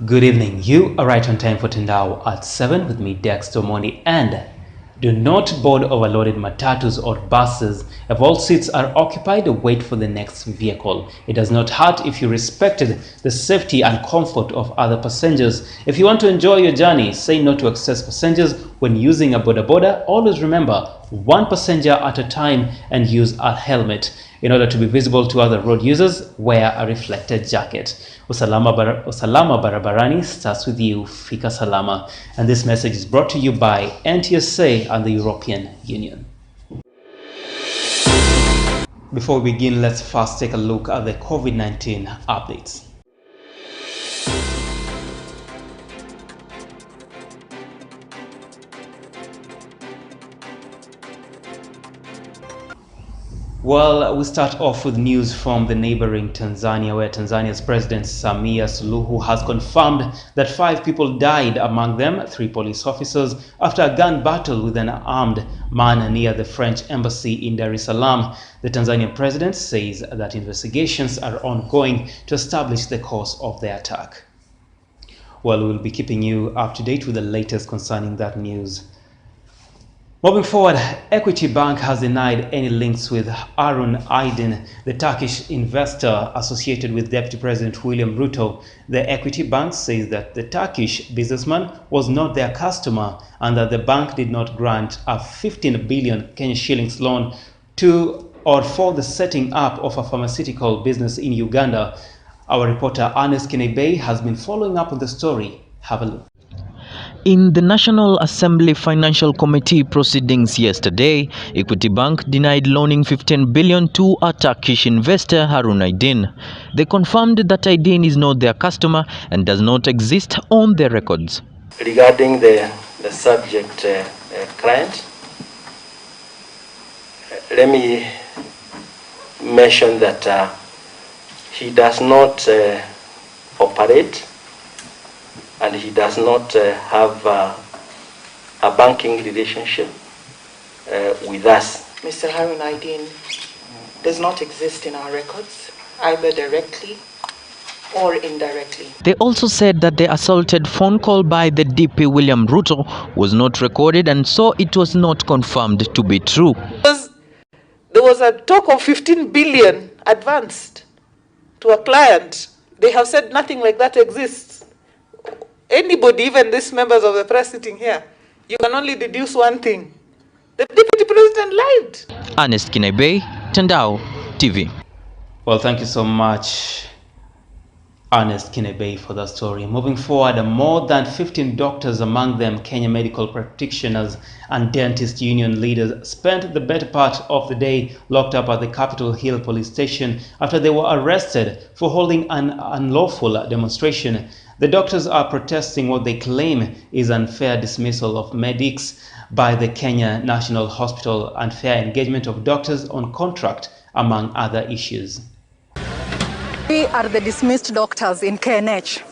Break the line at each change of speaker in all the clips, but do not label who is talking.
Good evening. You are right on time for Tandao at 7 with me, Dexter, Omondi, and do not board overloaded matatus or buses. If all seats are occupied, wait for the next vehicle. It does not hurt if you respected the safety and comfort of other passengers. If you want to enjoy your journey, say no to excess passengers when using a boda boda. Always remember, one passenger at a time and use a helmet. In order to be visible to other road users, wear a reflected jacket. Usalama Barabarani starts with you, Fika Salama. And this message is brought to you by NTSA and the European Union. Before we begin, let's first take a look at the COVID-19 updates. Well, we start off with news from the neighboring Tanzania, where Tanzania's President Samia Suluhu has confirmed that 5 people died, among them 3 police officers, after a gun battle with an armed man near the French embassy in Dar es Salaam. The Tanzanian president says that investigations are ongoing to establish the cause of the attack. Well, we'll be keeping you up to date with the latest concerning that news. Moving forward, Equity Bank has denied any links with Harun Aydin, the Turkish investor associated with Deputy President William Ruto. The Equity Bank says that the Turkish businessman was not their customer and that the bank did not grant a 15 billion Kenyan shillings loan to or for the setting up of a pharmaceutical business in Uganda. Our reporter Ernest Kinebey has been following up on the story. Have a look.
In the National Assembly Financial Committee proceedings yesterday, Equity Bank denied loaning 15 billion to a Turkish investor, Harun Aydin. They confirmed that Aydin is not their customer and does not exist on their records.
Regarding the subject client, let me mention that he does not operate and he does not have a banking relationship with us.
Mr. Harun Aydin does not exist in our records, either directly or indirectly.
They also said that the assaulted phone call by the DP William Ruto was not recorded and so it was not confirmed to be true.
There was a talk of 15 billion advanced to a client. They have said nothing like that exists. Anybody, even these members of the press sitting here, you can only deduce one thing. The deputy president lied.
Ernest Kinebey, Tandao TV.
Well, thank you so much, Ernest Kinebey, for that story. Moving forward, more than 15 doctors, among them Kenya medical practitioners and dentist union leaders, spent the better part of the day locked up at the Capitol Hill police station after they were arrested for holding an unlawful demonstration. The doctors are protesting what they claim is unfair dismissal of medics by the Kenya National Hospital and fair engagement of doctors on contract, among other issues.
We are the dismissed doctors in KNH.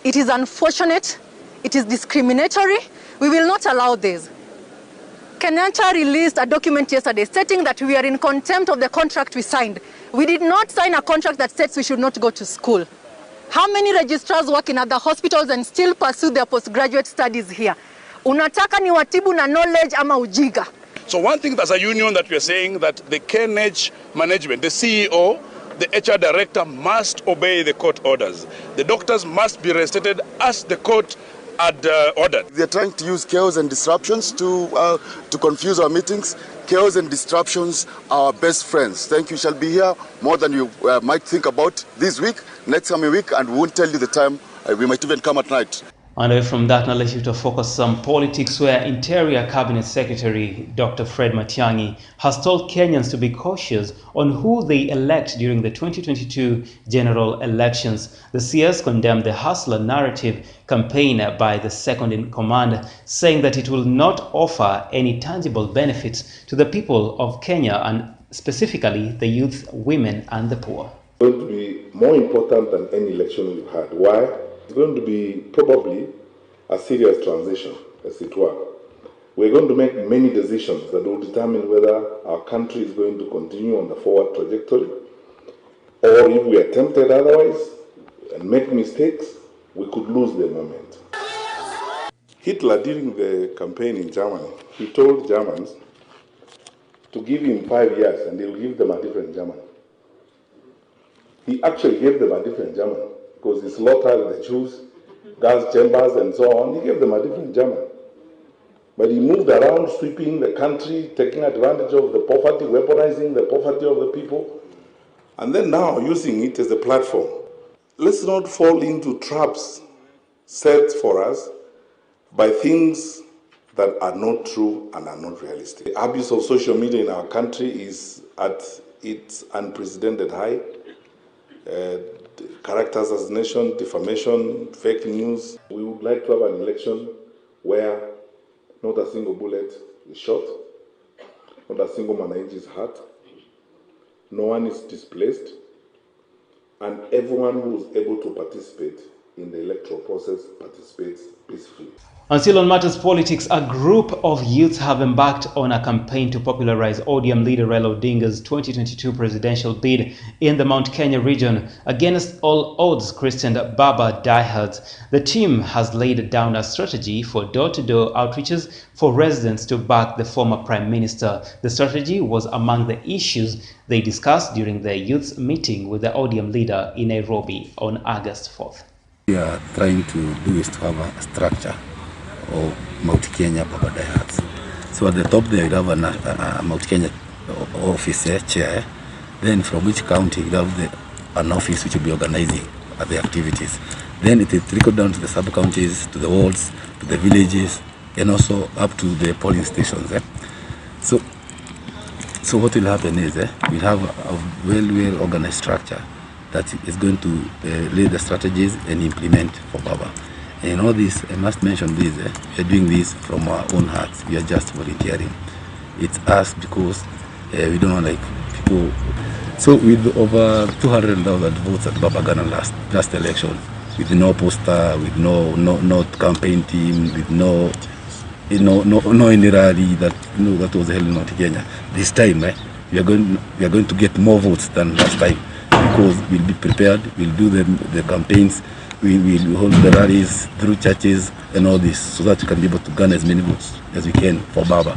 It is unfortunate, it is discriminatory. We will not allow this. Kenyatta released a document yesterday stating that we are in contempt of the contract we signed. We did not sign a contract that says we should not go to school. How many registrars work in other hospitals and still pursue their postgraduate studies here? Unataka ni watibu na knowledge ama ujiga?
So one thing as a union that we are saying that the KNH management, the CEO, the HR director must obey the court orders. The doctors must be reinstated as the court had ordered.
They are trying to use chaos and disruptions to confuse our meetings. Chaos and disruptions are our best friends. Thank you. Shall be here more than you might think about this week, next coming week, and we won't tell you the time. We might even come at night.
And away from that, now let's shift to focus on politics, where Interior Cabinet Secretary Dr. Fred Matiang'i has told Kenyans to be cautious on who they elect during the 2022 general elections. The CS condemned the hustler narrative campaign by the second in command, saying that it will not offer any tangible benefits to the people of Kenya and specifically the youth, women and the poor.
It's going to be more important than any election we've had. Why? It's going to be probably a serious transition, as it were. We're going to make many decisions that will determine whether our country is going to continue on the forward trajectory, or if we are tempted otherwise and make mistakes, we could lose the moment. Hitler, during the campaign in Germany, he told Germans to give him 5 years and he'll give them a different German. He actually gave them a different German because he slaughtered the Jews, gas chambers and so on. He gave them a different German. But he moved around, sweeping the country, taking advantage of the poverty, weaponizing the poverty of the people, and then now using it as a platform. Let's not fall into traps set for us by things that are not true and are not realistic. The abuse of social media in our country is at its unprecedented high. Character assassination, defamation, fake news. We would like to have an election where not a single bullet is shot, not a single Mwananchi is hurt, no one is displaced, and everyone who is able to participate in the electoral process participates peacefully.
And still on matters politics, a group of youths have embarked on a campaign to popularize ODM leader Raila Odinga's 2022 presidential bid in the Mount Kenya region. Against all odds, Christian Baba diehards, the team has laid down a strategy for door-to-door outreaches for residents to back the former Prime Minister. The strategy was among the issues they discussed during the youth's meeting with the ODM leader in Nairobi on August 4th.
We are trying to do is to have a structure or Mount Kenya Baba diehards. So at the top there you have a Mount Kenya office chair. Then from each county you have an office which will be organizing the activities. Then it will trickle down to the sub-counties, to the wards, to the villages, and also up to the polling stations. So what will happen is we have a well organized structure that is going to lay the strategies and implement for Baba. And all this, I must mention this, we are doing this from our own hearts. We are just volunteering. It's us because we don't want like people. So with over 200,000 votes at Baba Ghana last election, with no poster, with no campaign team, with no any rally that was held in Mount Kenya. This time we are going to get more votes than last time because we'll be prepared. We'll do the campaigns. We will hold the rallies through churches and all this so that we can be able to garner as many votes as we can for Baba.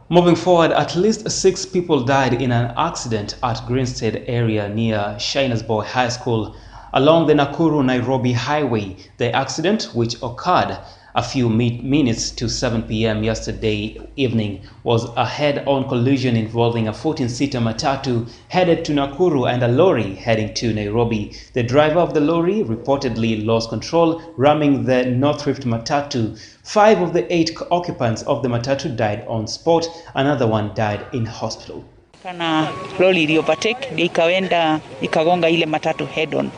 Moving forward, at least 6 people died in an accident at Greenstead area near Shinas Boy High School along the Nakuru-Nairobi highway. The accident, which occurred a few minutes to 7 p.m. yesterday evening, was a head-on collision involving a 14-seater matatu headed to Nakuru and a lorry heading to Nairobi. The driver of the lorry reportedly lost control, ramming the North Rift matatu. 5 of the 8 occupants of the matatu died on spot. Another one died in hospital.
Kana lori iliyopateki ikawenda ikagonga ile matatu head on.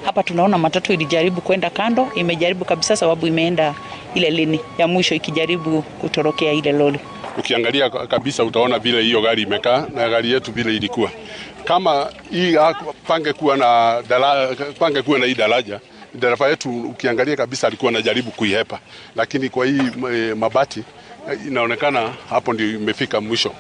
Hapa tunaona matatu ilijaribu kwenda kando, imejaribu kabisa sababu imeenda ile lini ya mwisho ikijaribu kutorokea ile lori.
Ukiangalia kabisa utaona vile hiyo gari imekaa na gari yetu vile ilikuwa. Kama hii pangekuwa na hii daraja, dereva yetu ukiangalia kabisa alikuwa anajaribu kuihepa. Lakini kwa hii mabati inaonekana hapo ndio imefika mwisho.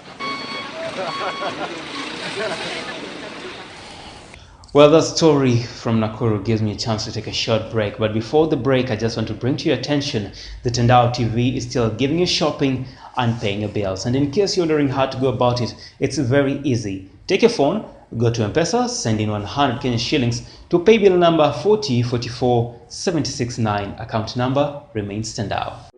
Well, that story from Nakuru gives me a chance to take a short break. But before the break, I just want to bring to your attention the Tandao TV is still giving you shopping and paying your bills. And in case you're wondering how to go about it, it's very easy. Take your phone, go to M-Pesa, send in 100 Kenyan shillings to pay bill number 4044769. Account number remains Tandao.